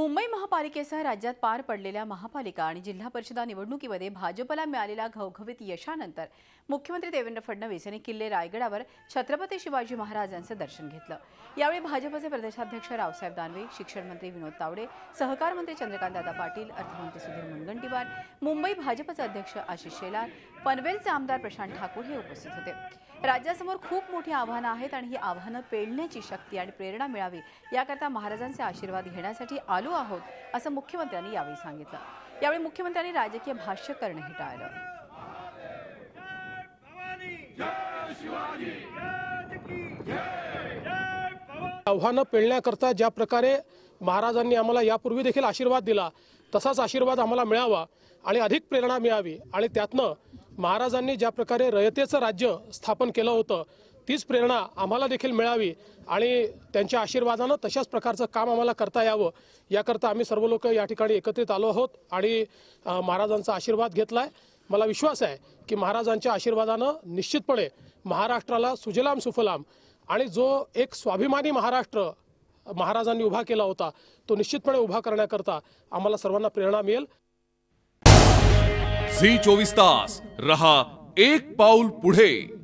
मुंबई महापालिकेसह राज्यात पार पडलेल्या महापालिका आणि जिल्हा परिषदा निवडणुकीमध्ये भाजपला मिळालेल्या घवघवीत यशानंतर मुख्यमंत्री देवेंद्र फडणवीस यांनी किल्ले रायगडावर छत्रपती शिवाजी महाराज यांचं दर्शन घेतलं। यावेळी भाजपचे प्रदेशाध्यक्ष रावसाहेब दानवे, शिक्षण मंत्री विनोद तावडे, सहकार मंत्री चंद्रकांतदादा पाटील, अर्थमंत्री सुधीर मुनगंटीवार, मुंबई भाजपचे अध्यक्ष आशिष शेलार, पनवेलचे आमदार प्रशांत ठाकूर हे उपस्थित होते। राज्यासमोर खूप मोठी आव्हानं आहेत आणि ही आव्हानं पेलण्याची शक्ती आणि प्रेरणा मिळावी याकरता महाराजांचे आशीर्वाद घेण्यासाठी आलो आहोत, असं मुख्यमंत्र्यांनी यावेळी सांगितलं। यावेळी मुख्यमंत्र्यांनी राजकीय भाष्य करणंही टाळलं। आव्हानं पेलण्याकरता ज्या प्रकारे महाराजांनी आम्हाला यापूर्वी देखील आशीर्वाद दिला, तसाच आशीर्वाद आम्हाला मिळावा आणि अधिक प्रेरणा मिळावी आणि त्यातनं महाराजांनी ज्या प्रकारे रयतेचं राज्य स्थापन केलं होतं तीच प्रेरणा आम्हाला देखील मिळावी आणि त्यांच्या आशीर्वादानं तशाच प्रकारचं काम आम्हाला करता यावं याकरता आम्ही सर्व लोक या ठिकाणी एकत्रित आलो आहोत आणि महाराजांचा आशीर्वाद घेतलाय। मला विश्वास आहे की महाराजांच्या आशीर्वादानं निश्चितपणे महाराष्ट्राला सुजलाम सुफलाम आणि जो एक स्वाभिमानी महाराष्ट्र महाराजांनी उभा केला होता तो निश्चितपणे उभा करण्याकरता आम्हाला सर्वांना प्रेरणा मिळेल। झी 24 तास रहा एक पाऊल पुढे।